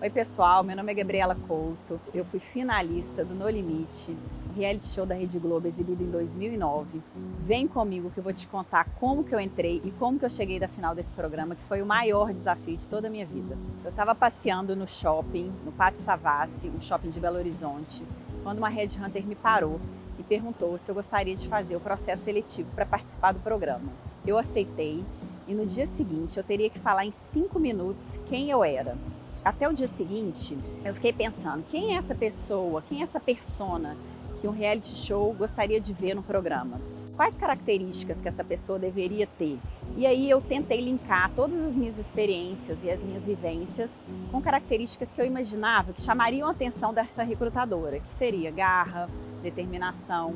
Oi pessoal, meu nome é Gabriela Couto, eu fui finalista do No Limite, um reality show da Rede Globo exibido em 2009. Vem comigo que eu vou te contar como que eu entrei e como que eu cheguei da final desse programa, que foi o maior desafio de toda a minha vida. Eu estava passeando no shopping, no Pátio Savassi, um shopping de Belo Horizonte, quando uma headhunter me parou e perguntou se eu gostaria de fazer o processo seletivo para participar do programa. Eu aceitei e no dia seguinte eu teria que falar em 5 minutos quem eu era. Até o dia seguinte, eu fiquei pensando, quem é essa pessoa, quem é essa persona que um reality show gostaria de ver no programa? Quais características que essa pessoa deveria ter? E aí eu tentei linkar todas as minhas experiências e as minhas vivências com características que eu imaginava que chamariam a atenção dessa recrutadora, que seria garra, determinação,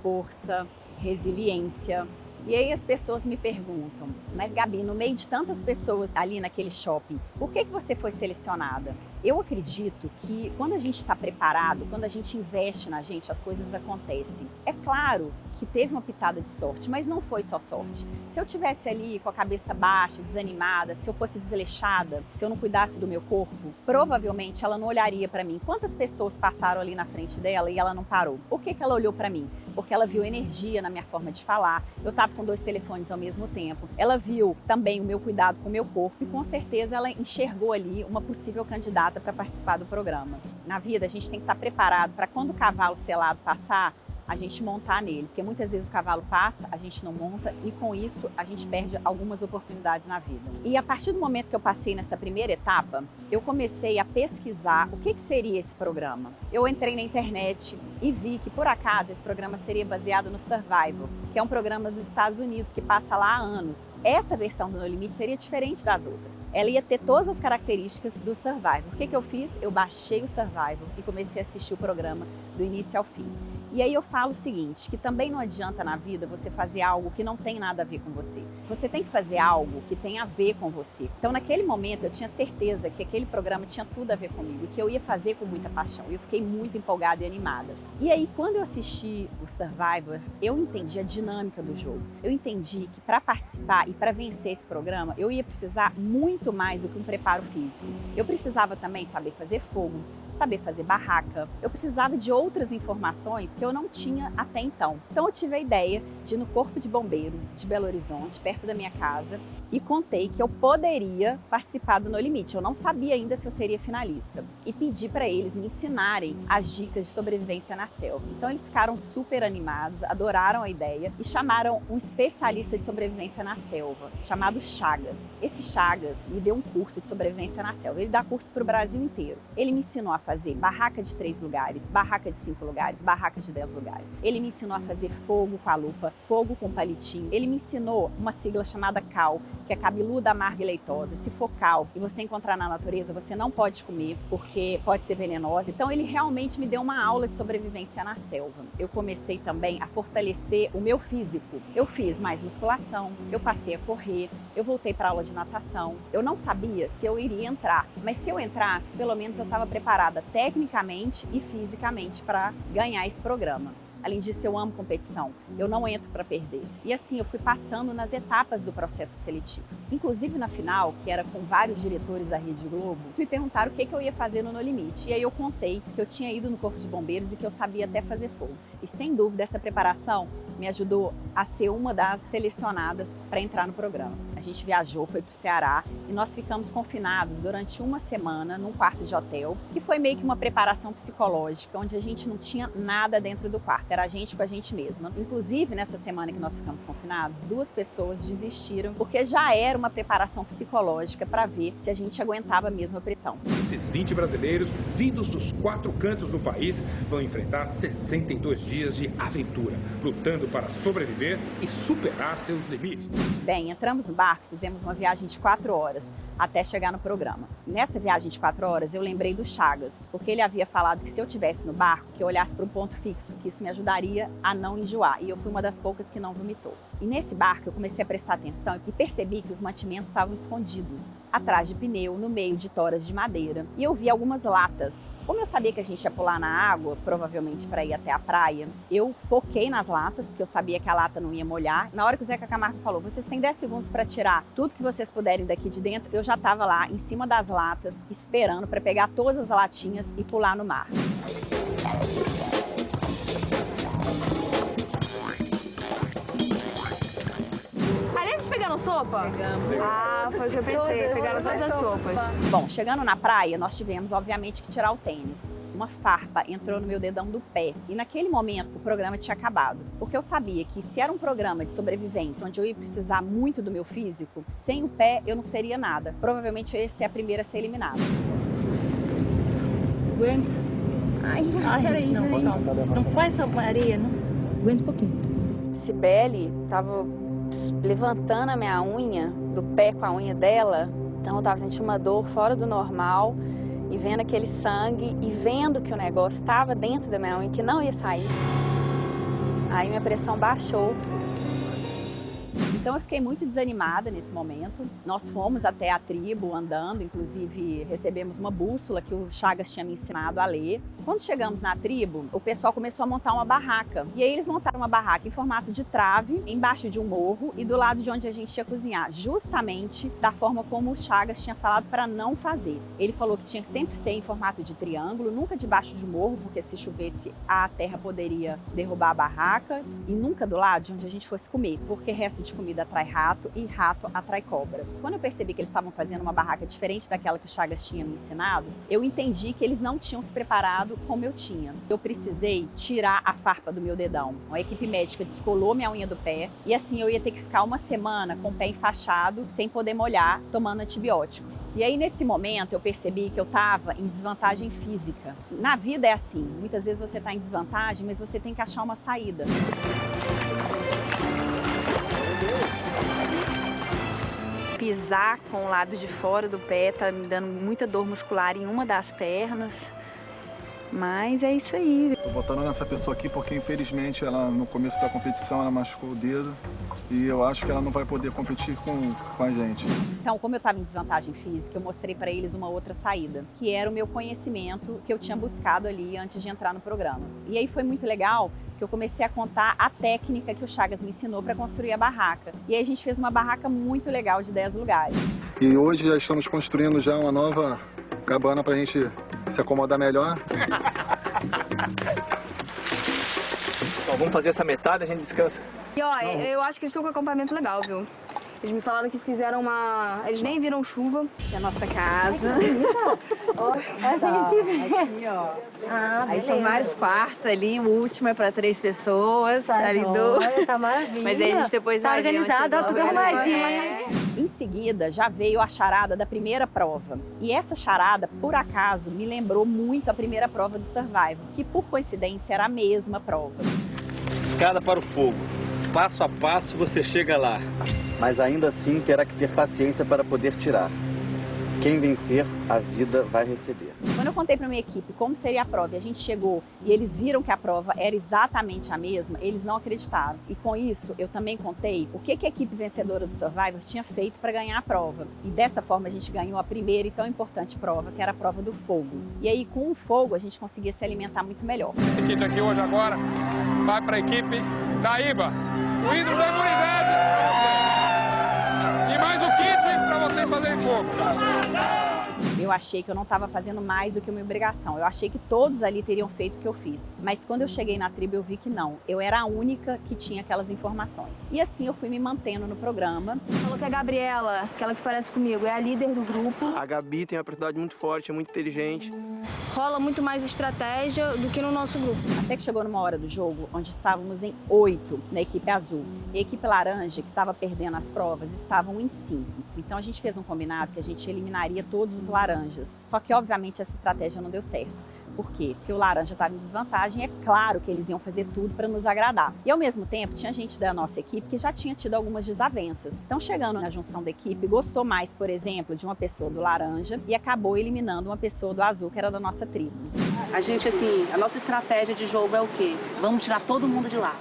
força, resiliência. E aí as pessoas me perguntam, mas Gabi, no meio de tantas pessoas ali naquele shopping, por que você foi selecionada? Eu acredito que quando a gente está preparado, quando a gente investe na gente, as coisas acontecem. É claro que teve uma pitada de sorte, mas não foi só sorte. Se eu tivesse ali com a cabeça baixa, desanimada, se eu fosse desleixada, se eu não cuidasse do meu corpo, provavelmente ela não olharia para mim. Quantas pessoas passaram ali na frente dela e ela não parou? Por que ela olhou para mim? Porque ela viu energia na minha forma de falar. Eu estava com 2 telefones ao mesmo tempo. Ela viu também o meu cuidado com o meu corpo e com certeza ela enxergou ali uma possível candidata para participar do programa. Na vida a gente tem que estar preparado para quando o cavalo selado passar, a gente montar nele, porque muitas vezes o cavalo passa, a gente não monta e com isso a gente perde algumas oportunidades na vida. E a partir do momento que eu passei nessa primeira etapa, eu comecei a pesquisar o que seria esse programa. Eu entrei na internet e vi que por acaso esse programa seria baseado no Survivor, que é um programa dos Estados Unidos que passa lá há anos. Essa versão do No Limite seria diferente das outras. Ela ia ter todas as características do Survivor. O que eu fiz? Eu baixei o Survivor e comecei a assistir o programa do início ao fim. E aí eu falo o seguinte, que também não adianta na vida você fazer algo que não tem nada a ver com você. Você tem que fazer algo que tem a ver com você. Então naquele momento eu tinha certeza que aquele programa tinha tudo a ver comigo e que eu ia fazer com muita paixão. Eu fiquei muito empolgada e animada. E aí quando eu assisti o Survivor, eu entendi a dinâmica do jogo. Eu entendi que para participar e para vencer esse programa, eu ia precisar muito mais do que um preparo físico. Eu precisava também saber fazer fogo, saber fazer barraca. Eu precisava de outras informações que eu não tinha até então. Então eu tive a ideia de ir no Corpo de Bombeiros de Belo Horizonte, perto da minha casa, e contei que eu poderia participar do No Limite. Eu não sabia ainda se eu seria finalista. E pedi para eles me ensinarem as dicas de sobrevivência na selva. Então eles ficaram super animados, adoraram a ideia e chamaram um especialista de sobrevivência na selva, chamado Chagas. Esse Chagas me deu um curso de sobrevivência na selva. Ele dá curso para o Brasil inteiro. Ele me ensinou a fazer barraca de 3 lugares, barraca de 5 lugares, barraca de 10 lugares. Ele me ensinou a fazer fogo com a lupa, fogo com palitinho. Ele me ensinou uma sigla chamada CAL, que é cabeluda, amarga e leitosa. Se for cal e você encontrar na natureza, você não pode comer, porque pode ser venenosa. Então ele realmente me deu uma aula de sobrevivência na selva. Eu comecei também a fortalecer o meu físico. Eu fiz mais musculação, eu passei a correr, eu voltei para aula de natação. Eu não sabia se eu iria entrar, mas se eu entrasse, pelo menos eu estava preparada tecnicamente e fisicamente para ganhar esse programa. Além disso, eu amo competição, eu não entro para perder. E assim, eu fui passando nas etapas do processo seletivo. Inclusive na final, que era com vários diretores da Rede Globo, me perguntaram o que eu ia fazer no No Limite. E aí eu contei que eu tinha ido no Corpo de Bombeiros e que eu sabia até fazer fogo. E sem dúvida, essa preparação me ajudou a ser uma das selecionadas para entrar no programa. A gente viajou, foi para o Ceará e nós ficamos confinados durante uma semana num quarto de hotel, que foi meio que uma preparação psicológica, onde a gente não tinha nada dentro do quarto. Era a gente com a gente mesma. Inclusive, nessa semana que nós ficamos confinados, 2 pessoas desistiram, porque já era uma preparação psicológica para ver se a gente aguentava mesmo a pressão. Esses 20 brasileiros, vindos dos 4 cantos do país, vão enfrentar 62 dias de aventura, lutando para sobreviver e superar seus limites. Bem, entramos no barco, fizemos uma viagem de 4 horas até chegar no programa. Nessa viagem de 4 horas, eu lembrei do Chagas, porque ele havia falado que se eu estivesse no barco, que eu olhasse para um ponto fixo, que isso me ajudaria a não enjoar. E eu fui uma das poucas que não vomitou. E nesse barco eu comecei a prestar atenção e percebi que os mantimentos estavam escondidos. atrás de pneu, no meio de toras de madeira. E eu vi algumas latas. Como eu sabia que a gente ia pular na água, provavelmente para ir até a praia, eu foquei nas latas, porque eu sabia que a lata não ia molhar. Na hora que o Zeca Camargo falou, vocês têm 10 segundos para tirar tudo que vocês puderem daqui de dentro, eu já estava lá, em cima das latas, esperando para pegar todas as latinhas e pular no mar. Ali eles pegaram sopa? Pegamos. Ah, foi o que eu pensei, pegaram todas as sopas. Bom, chegando na praia, nós tivemos, obviamente, que tirar o tênis. Uma farpa entrou no meu dedão do pé e naquele momento o programa tinha acabado. Porque eu sabia que se era um programa de sobrevivência onde eu ia precisar muito do meu físico, sem o pé eu não seria nada. Provavelmente eu ia ser a primeira a ser eliminada. Aguenta. Ai, peraí, não faz essa areia, não. Aguenta um pouquinho. Cibele tava levantando a minha unha do pé com a unha dela, então eu tava sentindo uma dor fora do normal e vendo aquele sangue e vendo que o negócio estava dentro da minha unha, que não ia sair. Aí minha pressão baixou. Então eu fiquei muito desanimada nesse momento. Nós fomos até a tribo andando, inclusive recebemos uma bússola que o Chagas tinha me ensinado a ler. Quando chegamos na tribo, o pessoal começou a montar uma barraca. E aí eles montaram uma barraca em formato de trave, embaixo de um morro e do lado de onde a gente ia cozinhar, justamente da forma como o Chagas tinha falado para não fazer. Ele falou que tinha que sempre ser em formato de triângulo, nunca debaixo de um morro, porque se chovesse a terra poderia derrubar a barraca, e nunca do lado de onde a gente fosse comer, porque resto de comida atrai rato e rato atrai cobra. Quando eu percebi que eles estavam fazendo uma barraca diferente daquela que o Chagas tinha me ensinado, eu entendi que eles não tinham se preparado como eu tinha. Eu precisei tirar a farpa do meu dedão. A equipe médica descolou minha unha do pé e assim eu ia ter que ficar uma semana com o pé enfaixado, sem poder molhar, tomando antibiótico. E aí nesse momento eu percebi que eu estava em desvantagem física. Na vida é assim, muitas vezes você está em desvantagem, mas você tem que achar uma saída. Pisar com o lado de fora do pé tá me dando muita dor muscular em uma das pernas, mas é isso aí. Tô votando nessa pessoa aqui porque infelizmente ela no começo da competição ela machucou o dedo e eu acho que ela não vai poder competir com a gente. Então, como eu estava em desvantagem física, eu mostrei para eles uma outra saída, que era o meu conhecimento que eu tinha buscado ali antes de entrar no programa. E aí foi muito legal que eu comecei a contar a técnica que o Chagas me ensinou para construir a barraca. E aí a gente fez uma barraca muito legal de 10 lugares. E hoje já estamos construindo já uma nova cabana para a gente se acomodar melhor. Então, vamos fazer essa metade e a gente descansa. E ó, eu acho que eles estão com um acampamento legal, viu? Eles me falaram que fizeram uma... Eles nem viram chuva. É a nossa casa. A gente vê. Aqui, ó. Ah, aí são vários quartos ali, o último é para 3 pessoas. Tá ali joia, tá maravilha. Mas aí a gente depois tá vai ver onde organizado, ó, vocês tudo vão ver. arrumadinho. Em seguida, já veio a charada da primeira prova. E essa charada, por acaso, me lembrou muito a primeira prova do Survivor, que por coincidência era a mesma prova. Escada para o fogo. Passo a passo você chega lá. Mas ainda assim terá que ter paciência para poder tirar. Quem vencer, a vida vai receber. Quando eu contei para minha equipe como seria a prova e a gente chegou e eles viram que a prova era exatamente a mesma, eles não acreditaram. E com isso, eu também contei o que a equipe vencedora do Survivor tinha feito para ganhar a prova. E dessa forma a gente ganhou a primeira e tão importante prova, que era a prova do fogo. E aí com o fogo a gente conseguia se alimentar muito melhor. Esse kit aqui hoje agora vai para a equipe Taíba. O hidro da imunidade para vocês. E mais o kit para vocês fazerem fogo. Eu achei que eu não estava fazendo mais do que uma obrigação. Eu achei que todos ali teriam feito o que eu fiz. Mas quando eu cheguei na tribo, eu vi que não. Eu era a única que tinha aquelas informações. E assim eu fui me mantendo no programa. Falou que a Gabriela, aquela que parece comigo, é a líder do grupo. A Gabi tem uma personalidade muito forte, é muito inteligente. Rola muito mais estratégia do que no nosso grupo. Até que chegou numa hora do jogo, onde estávamos em 8 na equipe azul. E a equipe laranja, que estava perdendo as provas, estavam em 5. Então a gente fez um combinado que a gente eliminaria todos os laranjas. Só que, obviamente, essa estratégia não deu certo. Por quê? Porque o laranja estava em desvantagem e é claro que eles iam fazer tudo para nos agradar. E, ao mesmo tempo, tinha gente da nossa equipe que já tinha tido algumas desavenças. Então, chegando na junção da equipe, gostou mais, por exemplo, de uma pessoa do laranja e acabou eliminando uma pessoa do azul, que era da nossa tribo. A gente, assim, a nossa estratégia de jogo é o quê? Vamos tirar todo mundo de lá.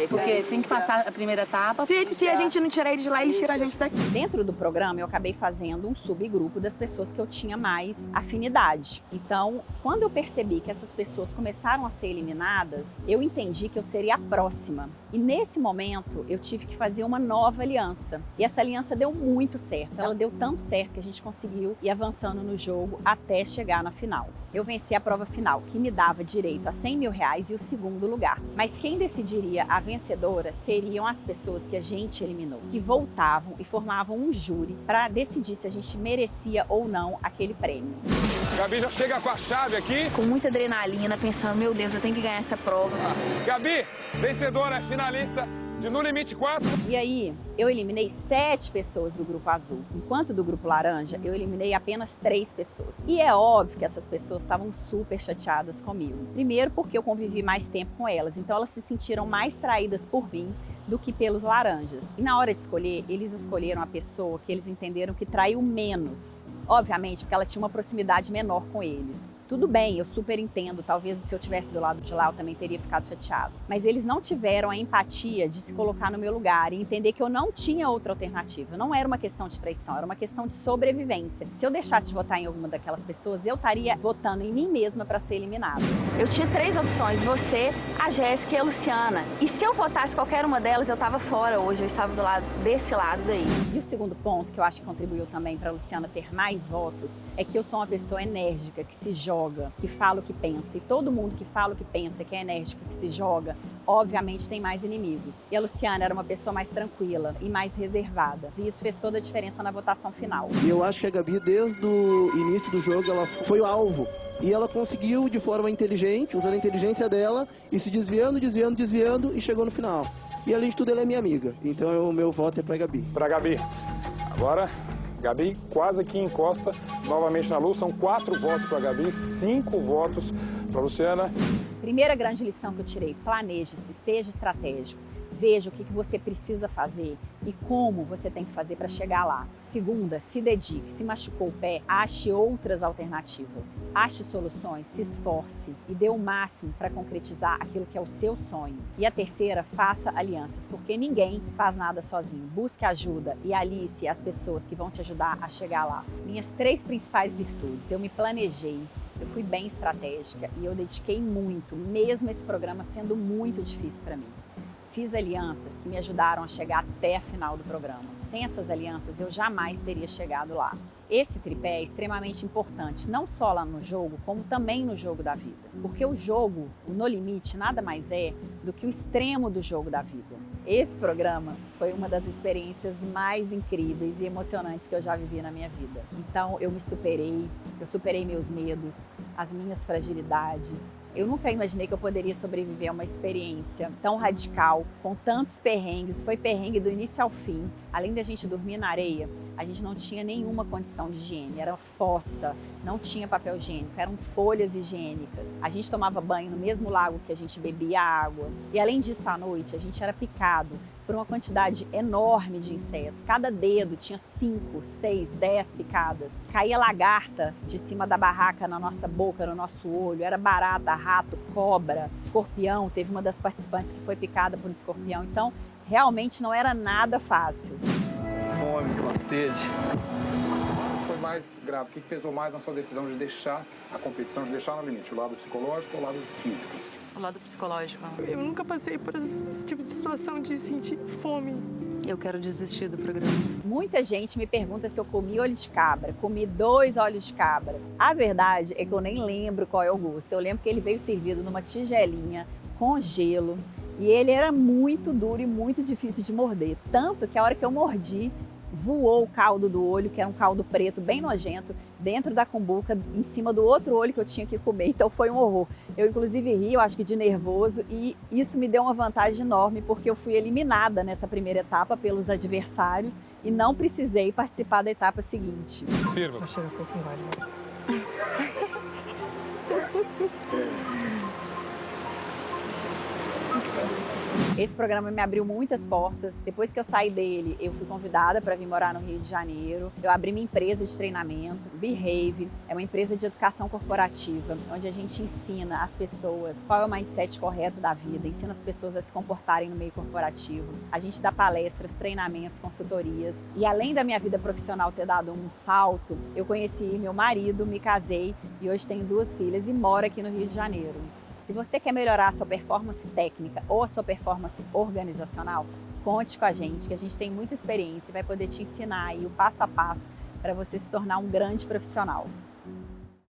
Porque tem que passar a primeira etapa. Se a gente não tirar eles de lá, eles tiram a gente daqui. Dentro do programa, eu acabei fazendo um subgrupo das pessoas que eu tinha mais afinidade. Então, quando eu percebi que essas pessoas começaram a ser eliminadas, eu entendi que eu seria a próxima. E nesse momento, eu tive que fazer uma nova aliança. E essa aliança deu muito certo. Ela deu tanto certo que a gente conseguiu ir avançando no jogo até chegar na final. Eu venci a prova final, que me dava direito a R$100 mil e o segundo lugar. Mas quem decidiria a vencedora seriam as pessoas que a gente eliminou, que voltavam e formavam um júri para decidir se a gente merecia ou não aquele prêmio. Gabi já chega com a chave aqui. Com muita adrenalina, pensando, meu Deus, eu tenho que ganhar essa prova. Gabi, vencedora, finalista de No Limite 4. E aí, eu eliminei 7 pessoas do grupo azul, enquanto do grupo laranja, eu eliminei apenas 3 pessoas. E é óbvio que essas pessoas estavam super chateadas comigo. Primeiro porque eu convivi mais tempo com elas, então elas se sentiram mais traídas por mim do que pelos laranjas. E na hora de escolher, eles escolheram a pessoa que eles entenderam que traiu menos. Obviamente, porque ela tinha uma proximidade menor com eles. Tudo bem, eu super entendo, talvez se eu estivesse do lado de lá eu também teria ficado chateado. Mas eles não tiveram a empatia de se colocar no meu lugar e entender que eu não tinha outra alternativa. Não era uma questão de traição, era uma questão de sobrevivência. Se eu deixasse de votar em alguma daquelas pessoas, eu estaria votando em mim mesma para ser eliminada. Eu tinha 3 opções, você, a Jéssica e a Luciana. E se eu votasse qualquer uma delas, eu estava fora hoje, eu estava do lado desse lado daí. E o segundo ponto, que eu acho que contribuiu também para a Luciana ter mais votos, é que eu sou uma pessoa enérgica, que se joga, que fala o que pensa. E todo mundo que fala o que pensa, que é enérgico, que se joga, obviamente tem mais inimigos. E a Luciana era uma pessoa mais tranquila e mais reservada. E isso fez toda a diferença na votação final. E eu acho que a Gabi, desde o início do jogo, ela foi o alvo. E ela conseguiu, de forma inteligente, usando a inteligência dela, e se desviando, e chegou no final. E além de tudo, ela é minha amiga. Então o meu voto é pra Gabi. Pra Gabi. Agora, Gabi quase que encosta novamente na Lu. São 4 votos para Gabi, 5 votos para Luciana. Primeira grande lição que eu tirei: planeje-se, seja estratégico. Veja o que você precisa fazer e como você tem que fazer para chegar lá. Segunda, se dedique. Se machucou o pé, ache outras alternativas. Ache soluções, se esforce e dê o máximo para concretizar aquilo que é o seu sonho. E a terceira, faça alianças, porque ninguém faz nada sozinho. Busque ajuda e alice as pessoas que vão te ajudar a chegar lá. Minhas 3 principais virtudes: eu me planejei, eu fui bem estratégica e eu dediquei muito, mesmo esse programa sendo muito difícil para mim. Fiz alianças que me ajudaram a chegar até a final do programa. Sem essas alianças, eu jamais teria chegado lá. Esse tripé é extremamente importante, não só lá no jogo, como também no jogo da vida. Porque o jogo, o No Limite, nada mais é do que o extremo do jogo da vida. Esse programa foi uma das experiências mais incríveis e emocionantes que eu já vivi na minha vida. Então, eu superei meus medos, as minhas fragilidades. Eu nunca imaginei que eu poderia sobreviver a uma experiência tão radical, com tantos perrengues. Foi perrengue do início ao fim. Além da gente dormir na areia, a gente não tinha nenhuma condição de higiene. Era fossa, não tinha papel higiênico, eram folhas higiênicas. A gente tomava banho no mesmo lago que a gente bebia água. E além disso, à noite, a gente era picado por uma quantidade enorme de insetos. Cada dedo tinha 5, 6, 10 picadas. Caía lagarta de cima da barraca na nossa boca, no nosso olho. Era barata, rato, cobra, escorpião. Teve uma das participantes que foi picada por um escorpião. Então, realmente não era nada fácil. Fome, uma sede. O que foi mais grave? O que pesou mais na sua decisão de deixar a competição, de deixar No Limite? O lado psicológico ou o lado físico? O lado psicológico. Eu nunca passei por esse tipo de situação de sentir fome. Eu quero desistir do programa. Muita gente me pergunta se eu comi olho de cabra. Comi 2 olhos de cabra. A verdade é que eu nem lembro qual é o gosto. Eu lembro que ele veio servido numa tigelinha com gelo. E ele era muito duro e muito difícil de morder. Tanto que a hora que eu mordi, voou o caldo do olho, que era um caldo preto bem nojento, dentro da cumbuca, em cima do outro olho que eu tinha que comer. Então foi um horror. Eu inclusive ri, eu acho que de nervoso, e isso me deu uma vantagem enorme, porque eu fui eliminada nessa primeira etapa pelos adversários e não precisei participar da etapa seguinte. Sirva-se. Chega um pouquinho mais. Esse programa me abriu muitas portas. Depois que eu saí dele, eu fui convidada para vir morar no Rio de Janeiro. Eu abri minha empresa de treinamento, Behave, é uma empresa de educação corporativa, onde a gente ensina as pessoas qual é o mindset correto da vida, ensina as pessoas a se comportarem no meio corporativo. A gente dá palestras, treinamentos, consultorias. E além da minha vida profissional ter dado um salto, eu conheci meu marido, me casei e hoje tenho 2 filhas e moro aqui no Rio de Janeiro. Se você quer melhorar a sua performance técnica ou a sua performance organizacional, conte com a gente, que a gente tem muita experiência e vai poder te ensinar aí o passo a passo para você se tornar um grande profissional.